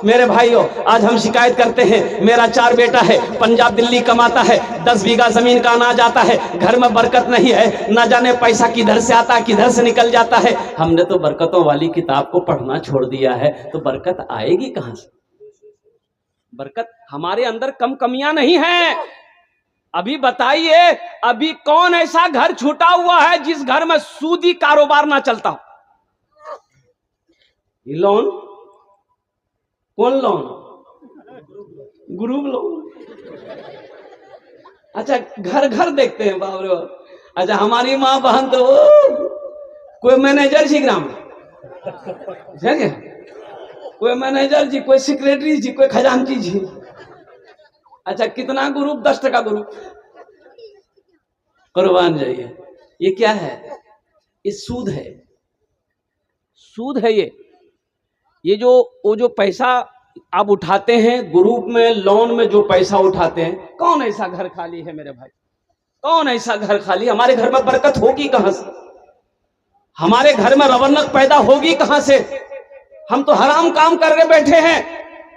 मेरे भाइयों, आज हम शिकायत करते हैं, मेरा 4 बेटा है, पंजाब दिल्ली कमाता है, 10 बीघा जमीन का अनाज आता है, घर में बरकत नहीं है, ना जाने पैसा किधर से आता है किधर से निकल जाता है। हमने तो बरकतों वाली किताब को पढ़ना छोड़ दिया है, तो बरकत आएगी कहां से? बरकत हमारे अंदर कमियां नहीं है। अभी बताइए, अभी कौन ऐसा घर छूटा हुआ है जिस घर में सूदी कारोबार ना चलता हो? लोन, कौन लोन? Group loan. अच्छा, घर घर देखते हैं, बाप रे बाप। अच्छा, हमारी माँ बहन तो कोई मैनेजर जी ग्राम में, कोई मैनेजर जी, कोई सेक्रेटरी जी, कोई खजांची जी। अच्छा, कितना ग्रुप? 10% ग्रुप। कुर्बान जाइए, ये क्या है? ये सूद है, सूद है ये जो वो जो पैसा आप उठाते हैं ग्रुप में, लोन में जो पैसा उठाते हैं, कौन ऐसा घर खाली है मेरे भाई? कौन ऐसा घर खाली? हमारे घर में बरकत होगी कहां से? हमारे घर में रौनक पैदा होगी कहां से? हम तो हराम काम करके बैठे हैं।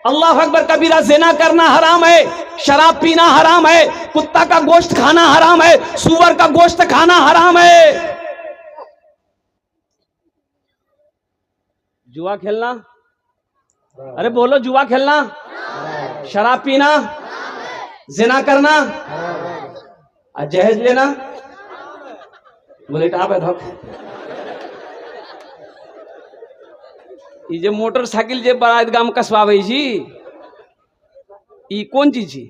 अल्लाह अकबर कबीरा। ज़िना करना हराम है, शराब पीना हराम है, कुत्ता का गोश्त खाना हराम है, सूअर का गोश्त खाना हराम है, जुआ खेलना, अरे बोलो, जुआ खेलना, शराब पीना, ज़िना करना, जहेज लेना, बोले आप ये जो मोटरसाइकिल जे बारात गांव कसवावे जी, ये कौन चीज जी?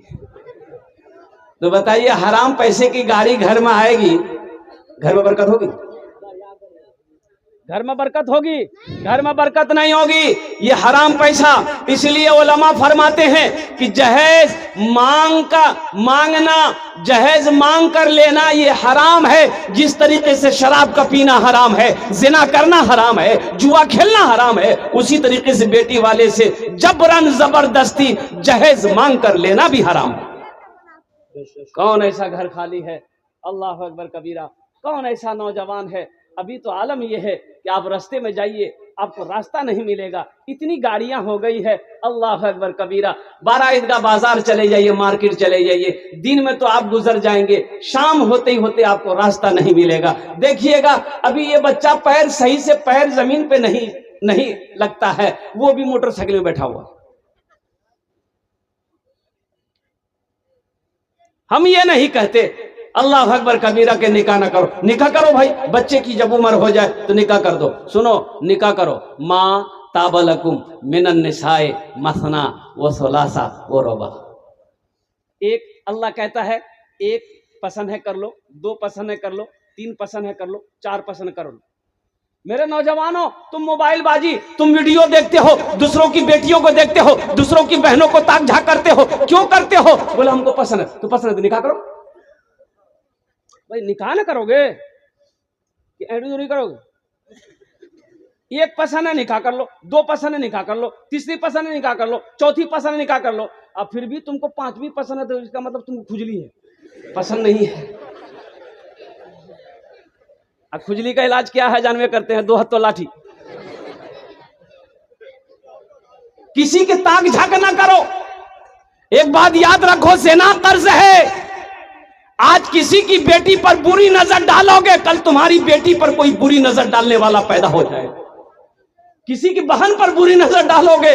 तो बताइए, हराम पैसे की गाड़ी घर में आएगी, घर में बरकत होगी? घर में बरकत होगी? घर में बरकत नहीं होगी, ये हराम पैसा। इसलिए उलमा फरमाते हैं कि जहेज मांगना, जहेज मांग कर लेना ये हराम है। जिस तरीके से शराब का पीना हराम है, जिना करना हराम है, जुआ खेलना हराम है, उसी तरीके से बेटी वाले से जबरन जबरदस्ती जहेज मांग कर लेना भी हराम है। कौन ऐसा घर खाली है? अल्लाह अकबर कबीरा। कौन ऐसा नौजवान है? अभी तो आलम यह है कि आप रास्ते में जाइए, आपको रास्ता नहीं मिलेगा, इतनी गाड़ियां हो गई है। अल्लाह अकबर कबीरा। 12 ईदगाह बाजार चले जाइए, मार्केट चले जाइए, दिन में तो आप गुजर जाएंगे, शाम होते ही होते आपको रास्ता नहीं मिलेगा। देखिएगा, अभी ये बच्चा पैर सही से पैर जमीन पे नहीं लगता है, वो भी मोटरसाइकिल में बैठा हुआ। हम ये नहीं कहते अल्लाह अकबर कबीरा के निकाह ना करो। निकाह करो भाई, बच्चे की जब उम्र हो जाए तो निकाह कर दो। सुनो, निकाह करो। माँ ताबलकुम मिनन निसाए मसना व सुलासा व रुबा। एक अल्लाह कहता है, एक पसंद है कर लो, 2 पसंद है कर लो, 3 पसंद है कर लो, 4 पसंद कर लो। मेरे नौजवानों, तुम मोबाइल बाजी, तुम वीडियो देखते हो, दूसरों की बेटियों को देखते हो, दूसरों की बहनों को ताक झाक करते हो, क्यों करते हो? बोले हमको पसंद है। तो पसंद है तो निकाह करो भाई। निकाह ना करोगे कि एडूरी करोगे? एक पसंद है निकाह कर लो, 2 पसंद है निकाह कर लो, तीसरी पसंद है निकाह कर लो, चौथी पसंद है निकाह कर लो। अब फिर भी तुमको 5वीं पसंद है तो इसका मतलब तुमको खुजली है, पसंद नहीं है। अब खुजली का इलाज क्या है जानवे करते हैं? 2 हाथों लाठी। किसी के ताक झाक ना करो। एक बात याद रखो, ज़िना कर्ज है। आज किसी की बेटी पर बुरी नजर डालोगे, कल तुम्हारी बेटी पर कोई बुरी नजर डालने वाला पैदा हो जाए। किसी की बहन पर बुरी नजर डालोगे,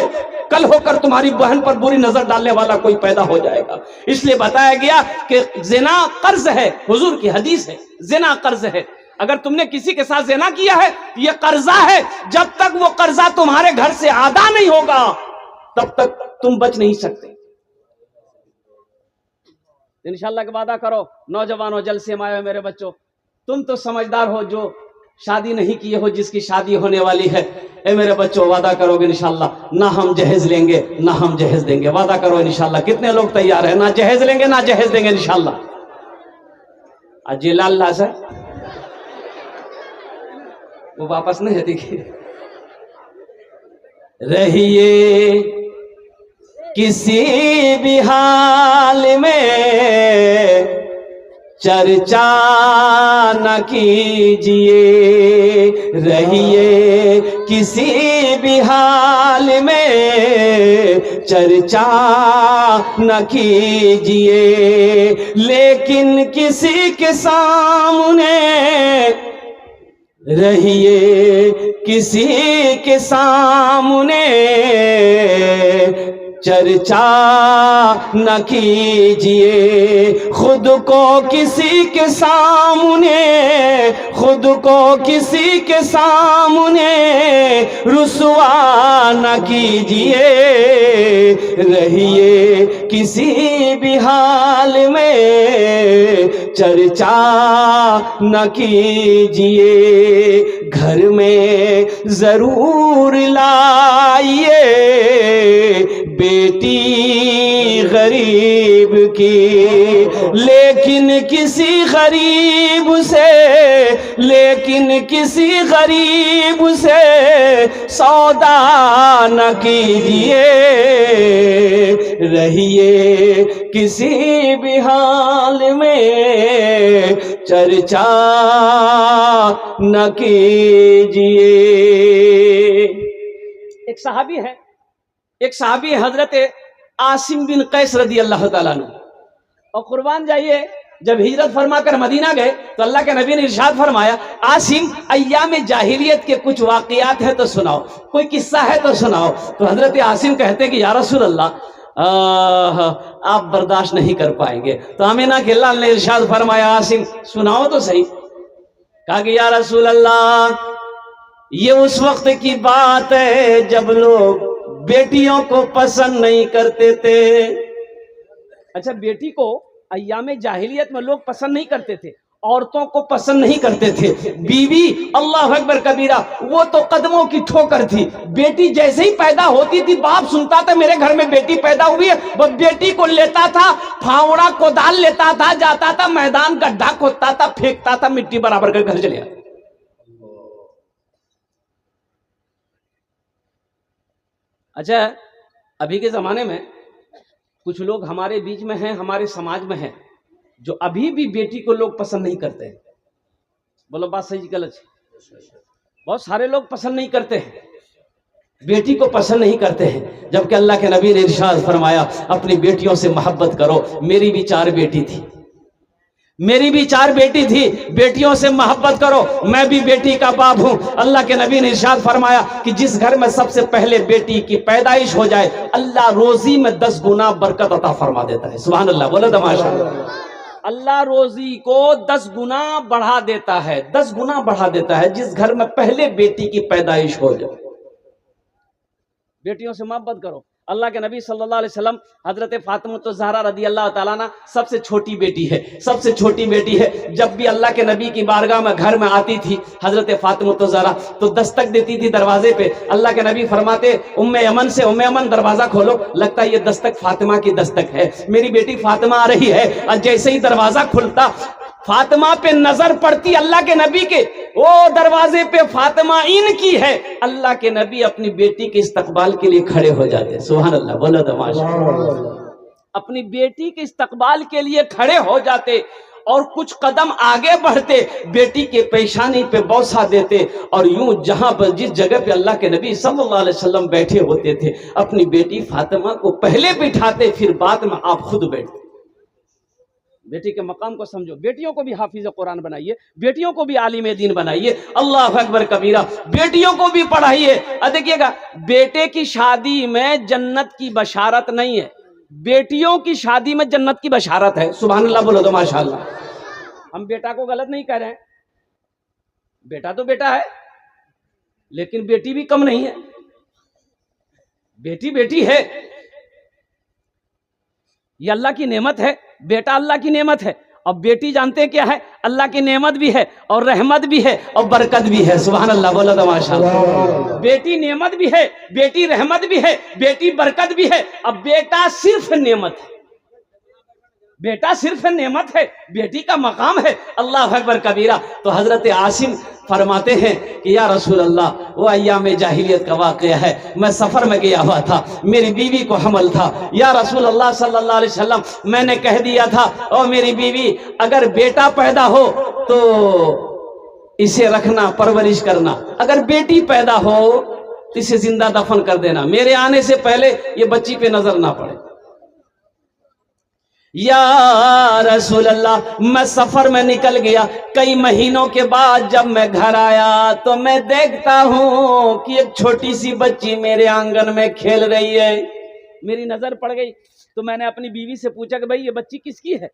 कल होकर तुम्हारी बहन पर बुरी नजर डालने वाला कोई पैदा हो जाएगा। इसलिए बताया गया कि ज़िना कर्ज है। हुजूर की हदीस है, ज़िना कर्ज है। अगर तुमने किसी के साथ ज़िना किया है, यह कर्जा है। जब तक वो कर्जा तुम्हारे घर से अदा नहीं होगा, तब तक तुम बच नहीं सकते। इंशाअल्लाह का वादा करो। नौजवानों, जलसे में आए मेरे बच्चों, तुम तो समझदार हो, जो शादी नहीं किए हो, जिसकी शादी होने वाली है, ए मेरे बच्चों, वादा करोगे इंशाअल्लाह, ना हम जहेज लेंगे ना हम जहेज देंगे। वादा करो इंशाअल्लाह। कितने लोग तैयार हैं? ना जहेज लेंगे ना जहेज देंगे इंशाअल्लाह। अजी लाल सर वो वापस नहीं है, देखिए। रहिए किसी भी हाल में चर्चा न कीजिए, रहिए किसी भी हाल में चर्चा न कीजिए, लेकिन किसी के सामने रहिए, किसी के सामने चर्चा न कीजिए। खुद को किसी के सामने, खुद को किसी के सामने रुसवा न कीजिए, रहिए किसी भी हाल में चर्चा न कीजिए। घर में जरूर लाइए बेटी गरीब की, लेकिन किसी गरीब से, लेकिन किसी गरीब से सौदा न कीजिए, रहिए किसी भी हाल में चर्चा न कीजिए। एक सहाबी है, एक सहाबी हजरत आसिम बिन कैस रदी अल्लाह ताला अन्हु, और कुर्बान जाइए जब हिजरत फरमाकर मदीना गए तो अल्लाह के नबी ने इरशाद फरमाया, आसिम अय्याम जाहिलियत के कुछ वाकयात है तो सुनाओ, कोई किस्सा है तो सुनाओ। तो हजरत आसिम कहते कि या रसूल अल्लाह आप बर्दाश्त नहीं कर पाएंगे। तो आमिना के लाल ने इरशाद फरमाया, आसिम सुनाओ तो सही। कहा कि या रसूल अल्लाह ये उस वक्त की बात है जब लोग बेटियों को पसंद नहीं करते थे। अच्छा, बेटी को अय्यामे जाहिलियत में लोग पसंद नहीं करते थे, औरतों को पसंद नहीं करते थे। बीवी अल्लाह अकबर कबीरा वो तो कदमों की ठोकर थी। बेटी जैसे ही पैदा होती थी बाप सुनता था मेरे घर में बेटी पैदा हुई है, वो बेटी को लेता था, फावड़ा कोदाल लेता था, जाता था मैदान गड्ढा खोदता था, फेंकता था, मिट्टी बराबर कर घर चले आता। अच्छा, अभी के जमाने में कुछ लोग हमारे बीच में हैं, हमारे समाज में हैं, जो अभी भी बेटी को लोग पसंद नहीं करते हैं। बोलो बात सही गलत? बहुत सारे लोग पसंद नहीं करते हैं, बेटी को पसंद नहीं करते हैं, जबकि अल्लाह के नबी ने इरशाद फरमाया अपनी बेटियों से मोहब्बत करो। मेरी भी 4 बेटी थी, मेरी भी 4 बेटी थी, बेटियों से मोहब्बत करो। मैं भी बेटी का बाप हूं। अल्लाह के नबी ने इरशाद फरमाया कि जिस घर में सबसे पहले बेटी की पैदाइश हो जाए अल्लाह रोजी में 10 गुना बरकत अता फरमा देता है। सुभान अल्लाह, बोलो तो माशाअल्लाह। अल्लाह रोजी को 10 गुना बढ़ा देता है, 10 गुना बढ़ा देता है जिस घर में पहले बेटी की पैदाइश हो जाए। बेटियों से मोहब्बत करो। अल्लाह के नबी सल्लल्लाहु अलैहि वसल्लम हजरत फातिमा तो ज़हरा रदी अल्लाह ताला अन्हा सबसे छोटी बेटी है, सबसे छोटी बेटी है। जब भी अल्लाह के नबी की बारगाह में घर में आती थी हजरत फातिमा तो ज़हरा तो दस्तक देती थी दरवाजे पे। अल्लाह के नबी फरमाते उम्मे अमन से, उम्मे अमन दरवाजा खोलो, लगता है ये दस्तक फातिमा की दस्तक है, मेरी बेटी फातिमा आ रही है। और जैसे ही दरवाजा खुलता फातिमा पे नजर पड़ती अल्लाह के नबी के, वो दरवाजे पे फातिमा इनकी है, अल्लाह के नबी अपनी बेटी के इस्तकबाल के लिए खड़े हो जाते। सुभान अल्लाह, बोलो तो माशाअल्लाह। अपनी बेटी के इस्तकबाल के लिए खड़े हो जाते और कुछ कदम आगे बढ़ते, बेटी के पेशानी पे बौसा देते और यूं जहां पर जिस जगह पे अल्लाह के नबी सल्लल्लाहु अलैहि वसल्लम बैठे होते थे अपनी बेटी फातिमा को पहले बिठाते, फिर बाद में आप खुद बैठते। बेटी के मकाम को समझो। बेटियों को भी हाफिज कुरान बनाइए, बेटियों को भी आलिम दीन बनाइए। अल्लाह अकबर कबीरा, बेटियों को भी पढ़ाइए। देखिएगा, बेटे की शादी में जन्नत की बशारत नहीं है, बेटियों की शादी में जन्नत की बशारत है। सुभान अल्लाह, बोलो तो माशाअल्लाह। हम बेटा को गलत नहीं कह रहे हैं, बेटा तो बेटा है, लेकिन बेटी भी कम नहीं है। बेटी बेटी है, ये अल्लाह की नेमत है। बेटा अल्लाह की नेमत है और बेटी जानते हैं क्या है? अल्लाह की नेमत भी है और रहमत भी है और बरकत भी है। सुभान अल्लाह, बोलो तो माशाअल्लाह। बेटी नेमत भी है, बेटी रहमत भी है, बेटी बरकत भी है। अब बेटा सिर्फ नेमत है, बेटा सिर्फ नेमत है, बेटी का मकाम है। अल्लाह अकबर कबीरा। तो हजरत आसिम फरमाते हैं कि या रसूल अल्लाह, वो अय्याम जाहिलियत का वाक़या है, मैं सफ़र में गया हुआ था, मेरी बीवी को हमल था। या रसूल अल्लाह सल्लल्लाहु अलैहि वसल्लम, मैंने कह दिया था ओ मेरी बीवी अगर बेटा पैदा हो तो इसे रखना, परवरिश करना, अगर बेटी पैदा हो तो इसे जिंदा दफन कर देना, मेरे आने से पहले ये बच्ची पे नजर ना पड़े। या रसूल अल्लाह, मैं सफर में निकल गया, कई महीनों के बाद जब मैं घर आया तो मैं देखता हूं कि एक छोटी सी बच्ची मेरे आंगन में खेल रही है। मेरी नजर पड़ गई तो मैंने अपनी बीवी से पूछा कि भाई ये बच्ची किसकी है?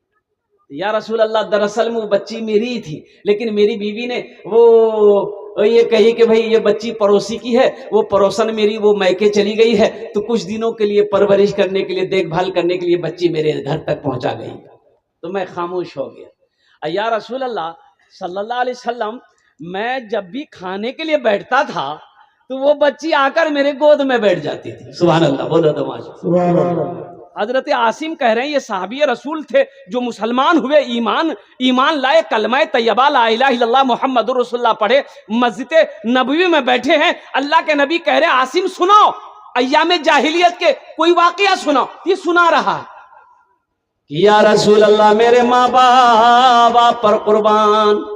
या रसूल अल्लाह, दरअसल में वो बच्ची मेरी ही थी, लेकिन मेरी बीवी ने वो ये कही कि भाई ये बच्ची पड़ोसी की है, वो पड़ोसन मेरी वो मैके चली गई है, तो कुछ दिनों के लिए परवरिश करने के लिए, देखभाल करने के लिए बच्ची मेरे घर तक पहुंचा गई। तो मैं खामोश हो गया। या रसूल अल्लाह सल्लल्लाहु अलैहि वसल्लम, मैं जब भी खाने के लिए बैठता था तो वो बच्ची आकर मेरे गोद में बैठ जाती थी। सुभान अल्लाह, बोलो तो माशाअल्लाह। हजरत आसिम कह रहे हैं ये साहबी रसूल थे जो मुसलमान हुए, ईमान लाए, कलमा तैयबा ला इलाहा इल्लल्लाह मुहम्मदुर रसूलुल्लाह पढ़े, मस्जिद नबवी में बैठे हैं। अल्लाह के नबी कह रहे हैं आसिम सुनाओ अय्यामे जाहिलियत के कोई वाकया सुनाओ। ये सुना रहा है। या रसूल अल्लाह, मेरे माँ बाप पर कुर्बान,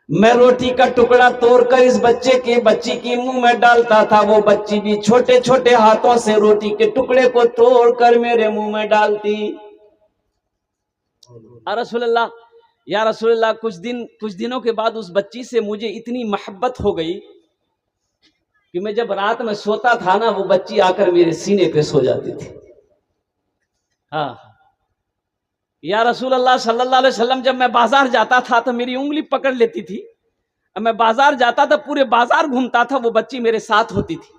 मैं रोटी का टुकड़ा तोड़कर इस बच्ची की मुंह में डालता था, वो बच्ची भी छोटे छोटे हाथों से रोटी के टुकड़े को तोड़कर मेरे मुंह में डालती। रसूलुल्लाह, या रसूलुल्लाह, कुछ दिनों के बाद उस बच्ची से मुझे इतनी मोहब्बत हो गई कि मैं जब रात में सोता था ना, वो बच्ची आकर मेरे सीने पे सो जाती थी। हाँ, या रसूलुल्लाह सल्लल्लाहु अलैहि वसल्लम, जब मैं बाजार जाता था तो मेरी उंगली पकड़ लेती थी। अब मैं बाजार जाता था, पूरे बाजार घूमता था, वो बच्ची मेरे साथ होती थी।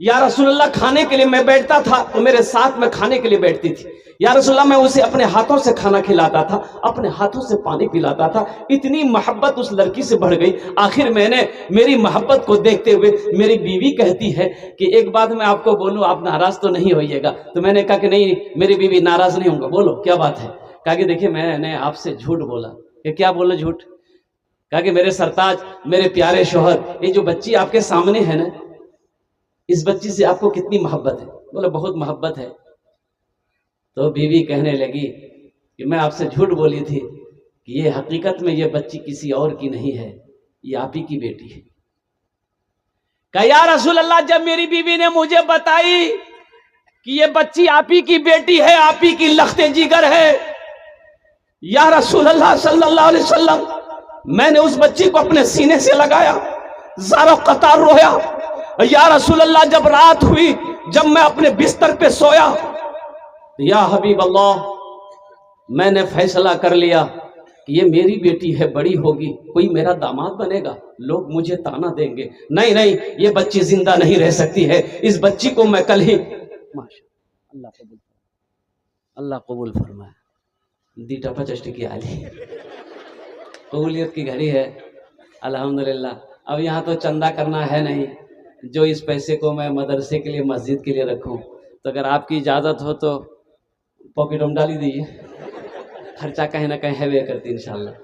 या रसूलुल्लाह, खाने के लिए मैं बैठता था तो मेरे साथ में खाने के लिए बैठती थी। या रसूलुल्लाह, मैं उसे अपने हाथों से खाना खिलाता था, अपने हाथों से पानी पिलाता था। इतनी मोहब्बत उस लड़की से बढ़ गई। आखिर मैंने मेरी मोहब्बत को देखते हुए मेरी बीवी कहती है कि एक बात मैं आपको बोलूं, आप नाराज तो नहीं होइएगा। तो मैंने कहा कि नहीं मेरी बीवी, नाराज नहीं होंगे, बोलो क्या बात है। कहा कि देखिए मैंने आपसे झूठ बोला। कि क्या बोलो झूठ? कहा कि मेरे सरताज, मेरे प्यारे शोहर, ये जो बच्ची आपके सामने है ना, इस बच्ची से आपको कितनी मोहब्बत है? बोले बहुत मोहब्बत है। तो बीवी कहने लगी कि मैं आपसे झूठ बोली थी कि ये हकीकत में ये बच्ची किसी और की नहीं है, ये आप ही की बेटी है। कहा या रसूल अल्लाह, जब मेरी बीवी ने मुझे बताई कि ये बच्ची आप ही की बेटी है, आप ही की लख्ते जिगर है, या रसूल अल्लाह सल्लल्लाहु अलैहि वसल्लम, मैंने उस बच्ची को अपने सीने से लगाया, ज़ारो कतार रोया। या रसूल अल्लाह, जब रात हुई, जब मैं अपने बिस्तर पे सोया, या हबीब अल्लाह, मैंने फैसला कर लिया कि ये मेरी बेटी है, बड़ी होगी, कोई मेरा दामाद बनेगा, लोग मुझे ताना देंगे। नहीं नहीं, ये बच्ची जिंदा नहीं रह सकती है, इस बच्ची को मैं कल ही, अल्लाह कबूल फरमाए। दी टपा चष्टी की आली कबूलियत की घड़ी है अल्हम्दुलिल्लाह। अब यहाँ तो चंदा करना है नहीं, जो इस पैसे को मैं मदरसे के लिए, मस्जिद के लिए रखूँ, तो अगर आपकी इजाज़त हो तो पॉकेट में डाली दीजिए, खर्चा कहीं ना कहीं है वे करती इंशाल्लाह।